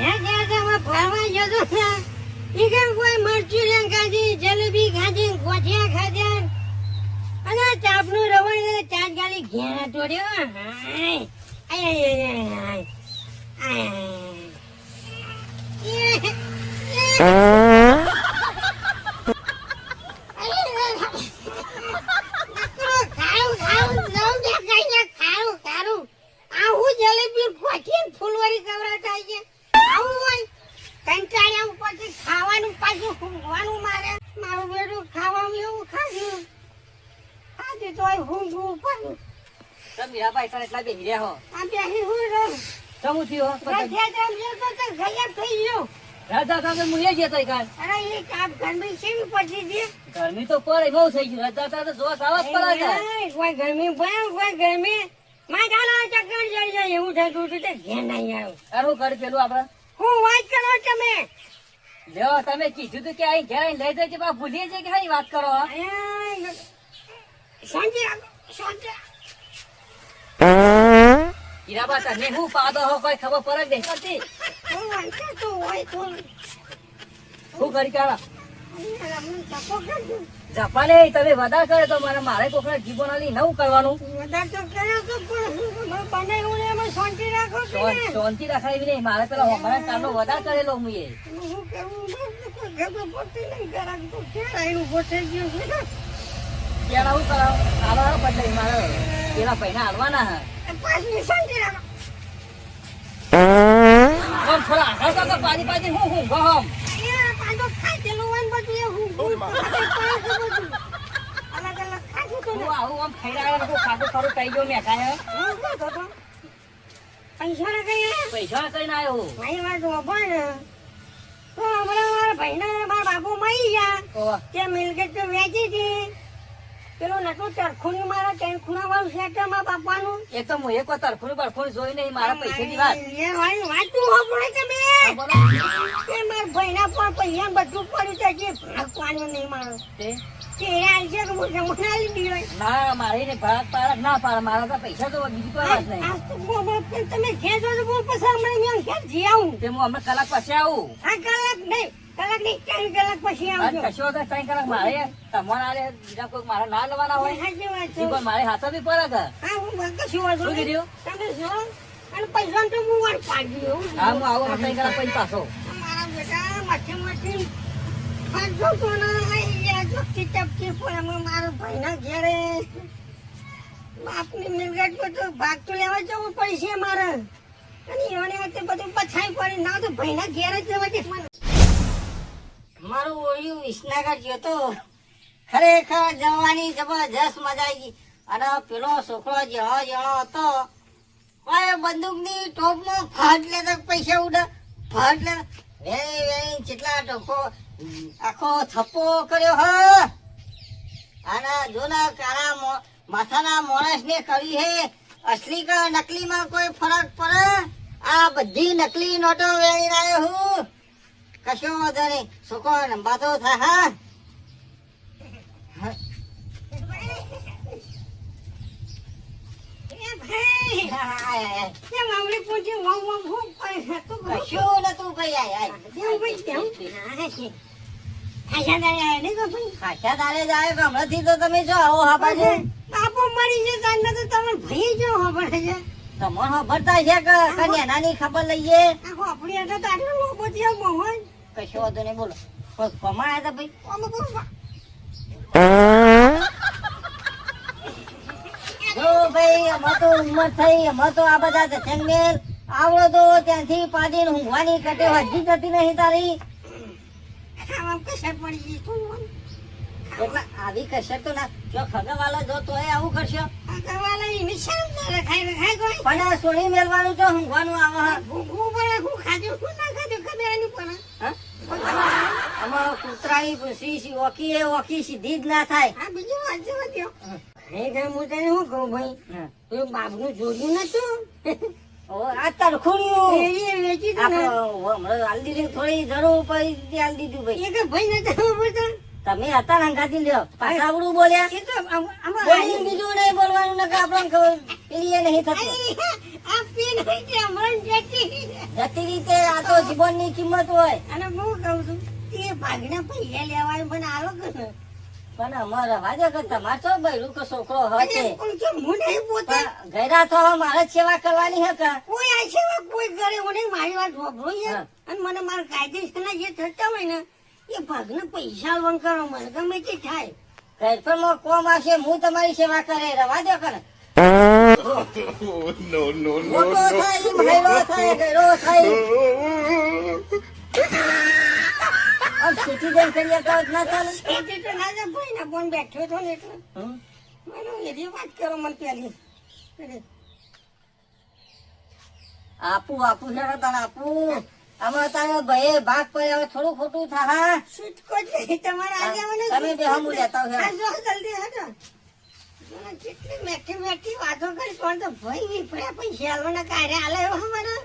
ફરવા જતો ને ઈ કેમ કોઈ મરચું ખાધી, જલેબી ખાધી, ગોઠિયા ખાધા અને ચાપનું રવણ ને ચાટ ગાલી ઘેરા તોડ્યો. હાય ફૂલવારી કવરાતા છે. આવું હોય કંટાળ્યા ઉપરથી ખાવાનું પાછું ઊંઘવાનું મારે. મારું બેટું ખાવાનું એવું ખાધું તો ઊંઘવું પડ્યું. તમે મીરાભાઈ તને એટલા બેહી રહ્યા હો. આ બેહી હું રહું. શું થયું? ગાયબ થઈ ગયો. રાજા તમે મુએ જતો કાલ. અરે એ કાપ ગરમી કેવી પડી છે. ગરમી તો પડે બહુ થઈ ગયું. રાજા તો જોવા સાવત પડે. કોઈ ગરમી ભણ કોઈ ગરમી માથાના ચક્કર ચડી જાય એવું થતું હતું તે ઘેર નહીં આવ્યું. અરે કરી પેલું આપડે હું વાત કરો તમે. જો તમે કીધું તું કે અહીં ઘેર લઈ જજે બા ભૂલીએ છે કે હાઈ વાત કરો. શાંતિ શાંતિ. હીરાબા તને હું પાડો હો કોઈ ખબર પડે જ નહીં. હું વાત કરતો હોય તો શું કરી કાઢા ચપો કરજો. જપાને તમે વધારે કરે તો મારે કોકના જીવોનાલી નવું કરવાનું. વધારે તો કર્યો તો પણ બનાવ્યું ને એમાં શાંતિ રાખો કે ને. શાંતિ રાખાવી નહીં. મારે પેલા હોમરા કામનો વધારે કરેલો હું એ. હું કેવું ઘર પડતી નહીં ઘરાક તો ક્યાં આવીને ગોઠાઈ ગયું છે. ત્યાં આવું કરાવ આવા બદલે મારે પેલા પૈસા હાલવાના હે. પાછી શાંતિ રાખો. આમ થોડા આગળ તો પાછી હું ગમ પાછો ખાધેલું હોય ને બધું એ હું અલગ અલગ ખાધું તો ને. આવું આમ ખાઈ રહ્યા તો ખાધું ખરું કઈ ગયો મેં ખાય પૈસા ને કઈ પૈસા કઈ ના આવ્યો. ભાઈ વાત પણ તો હમણાં મારા ભાઈને મારા બાપુ મળી ગયા તે મિલકત તો વેચી હતી. પેલું નતું તરખુણી મારા ત્રણ ખૂણા વાળું સેટરમાં બાપાનું. એ તો હું એક વાર તરફું બરફું જોઈ નહીં મારા પૈસાની વાત. એ વાળી વાતું સાંભળે તમે કે મારા ભાઈના પણ પૈસા બધું પડ્યું છે જે ભાગ પાડ્યો નહીં મારો તે હાલ છે કે હું જમા લીધી હોય. ના મારે ને ભાગ પાડ ના પાડ મારા તો પૈસા તો બીજી કોઈ વાત નહીં. આજ તો તમે ઘેર જો બોલ પછી હમણાં મેં ઘેર જી આવું. તે હું હમણાં કલાક પછી આવું. હા કલાક નહીં 3 કલાક પછી આવજો. કશો તો 3 કલાક મારે તમારા આરે બીજા કોઈ મારા ના લેવાના હોય. સાચી વાત છે. પણ મારે હાથો બી પડે કે હા હું કશું વાંધો શું નહીં. કીધું? તમે જો અને પૈસા તો હું વાર પાડી દઉં. હા હું આવું 3 કલાક પછી પાછો. મારા બેટા માથે પાંચસો સોના આવી ગયા ચોખ્ખી ચપકી પણ મારો ભાઈના ઘેરે બાપની મિલકત બધું ભાગ તો લેવા જવું પડશે મારે. અને એવાની વખતે બધું પછાઈ પડી ના તો ભાઈના ઘેરે જ જવા દે મને. મારું ઓળિયું વિસનગર ગયો તો ખરેખર જવાની જબરજસ્ત મજા આવી ગઈ. અને પેલો છોકરો જેવો હતો બંદૂકની ટોપમાં ફાટ લેતા પૈસા ઉડે ફાટ લે વેણી જેટલા ટોકો આખો થપ્પો કર્યો હ. આના જોના કાળા માથાના માણસ ને કરી હે અસલી કા નકલી માં કોઈ ફરક પડે? આ બધી નકલી નોટો વેણી આવ્યો હું. કશો વાંધો નહીં છોકરો લંબાતો થાય. હમણાંથી તો તમે જો આવો હા છે બાપુ મરી છે તાને તો તમે ભાઈ જો ખબર છે તમને ખબરતા છે કે નાની ખબર લઈએ આપણી એટલે તો આટલું લોબો થયો મોહન. કશો વાંધો નહીં બોલો કમાયા હતા ભાઈ જો ભાઈ અમાર તો ઉંમર થઈ અમાર તો આ બધા જંગલ આવડો તો ત્યાંથી પાડીને ઊંઘવાની કટે હજી જતી નહીં તારી. એટલે આવી કશર તો ના જો ખગવાલા જો તોય આવું કરશો. પણ સોની મેળવાનું તો ઊંઘવાનું આવે આમાં કૂતરાની ઓકી ઓકી સીધી જ ના થાય. બીજું હું તને શું કહું ભાઈ તું બાપનું જોડ્યું નતું આ તરખુણ્યું વેચી હમણાં દીધી થોડી જરૂર પડી હાલ દીધું ભાઈ ભાઈ નતા તમે હતા ને અંગાથી લ્યો પાછા આવડું બોલ્યા બીજું નહીં બોલવાનું ને આપણને ખબર પેલી નહીં થતું. જતી રીતે આ તો જીવનની કિંમત હોય. અને હું કહું છું એ ભાગના પૈસા લેવાય મને આલો કે ને પણ અમારે વાજે કે તમારે તો બૈરું કે છોકરો હશે. કોઈ કે હું નહીં પોતે પણ ગયરા તો મારે જ સેવા કરવાની હે કે. કોઈ આ સેવા કોઈ કરે હું નહીં મારી વાત વાપરો યાર હા. અને મને મારા કાયદેસરના જે થતા હોય ને એ ભાગના પૈસા વન કરો મને ગમે તે થાય ઘરપણમાં કોમ આવશે હું તમારી સેવા કરે રવા દો કે ને. મોટો થાય મહેલો થાય ગયરો થાય આમ સિટીઝન કરીએ તો જ ના ચાલે. એટલે તો ના જા ભાઈ ના ફોન બેઠો હતો ને એટલે હમ? મને એવી વાત કરો મને પેલી આપું આપું છે ને તને આપું. આમાં તારે ભાઈ ભાગ પડે હવે થોડું ખોટું થાય. છૂટકો જ નહીં તમારે આજે મને તમે બે હમું લેતા આવો. આ જો જલ્દી હટો મને કેટલી મેઠી મેઠી વાતો કરી પણ તો ભાઈ વિફળ્યા પૈસા આલવાના કાર્ય આલે એવો મને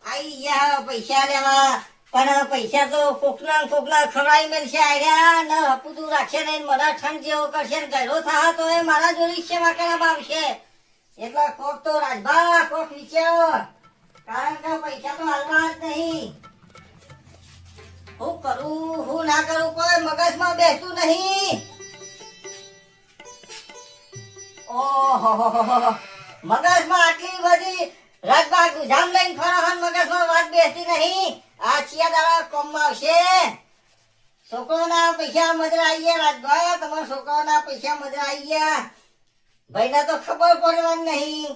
આઈ ગયા પૈસા લેવા પણ પૈસા તો કોકના કોકના ખવડાવી મેલશે આર્યા ને હપુતું રાખશે નહીં મને ઠંડ જેવો કરશે ને ગયરો થા તો એ મારા જોડી સેવા કરવા આવશે. એટલે કોક તો રાજભા કોક વિચારો કારણ કે પૈસા તો હાલવા જ નહીં. હું કરું હું ના કરું કોઈ મગજમાં બેસતું નહીં. ઓહો મગજમાં આટલી બધી રાજભા ગુજામ લઈને ફરો હન મગજમાં વાત બેસતી નહીં. આ ચિયા દાડા કોમમાં આવશે. છોકરોના પૈસા મજરા આવી ગયા રાજભા તમારા છોકરાઓના પૈસા મજરા આવી ગયા. ભાઈને તો ખબર પડવાની નહીં.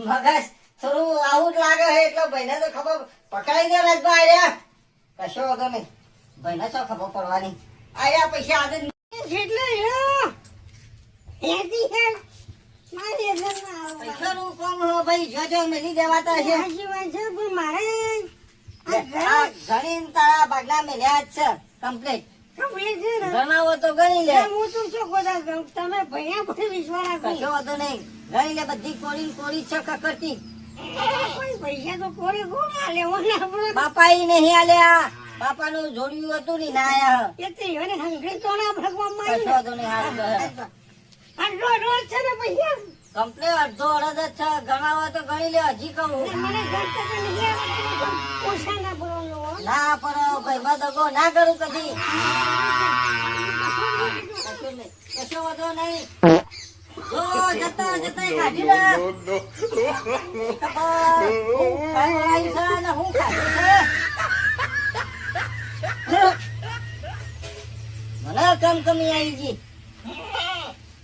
મગજ થોડું આવું જ લાગે છે એટલે ભાઈને તો ખબર પકડાઈ દે રાજભા આર્યા કશો વાંધો નહીં. ભાઈને શું ખબર પડવાની આર્યા પૈસા આજે જ જેટલો હેરો હેડી હે મારી ઘરમાં આવો પૈસાનું કામ હો ભાઈ જોજો મેલી દેવાતા છે. હાજી વાત છે પણ મારે આ આ ગણીને તારા બાગલા મેલ્યા જ છે કમ્પ્લીટ. કમ્પ્લીટ છે ને ગણાવો તો ગણી લે. હું તો શું કોદા કહું તમે ભૈયા પર વિશ્વાસ રાખો કશો વાંધો નહીં ગણી લે બધી કોરી કોરી છે કકરતી. કોઈ પૈસા તો કોરે કોણ આલે ઓના આપણો બાપા ઈ નહીં આલ્યા. બાપાનું જોડ્યું હતું ને ના આયા. એ તો એને હંગરી તો ના ભગવાન કશો વાંધો નહીં હારું તો હે. આ રોજ છે ને પૈસા કમ્પ્લીટ અડધો અડધ જ છે ગણાવો તો ગણી લે હજી કહું. મને ઘર તક નહીં આવડતું ઓછા ના બોલો ના પણ ભાઈ માં દગો ના કરું કદી. કશું નહીં. કશો વાંધો નહીં. જો જતા જતા કાઢી લે. ખબર હું ખાઈ છે ને હું ખાધું છે. મને કમ કમી આવી ગઈ.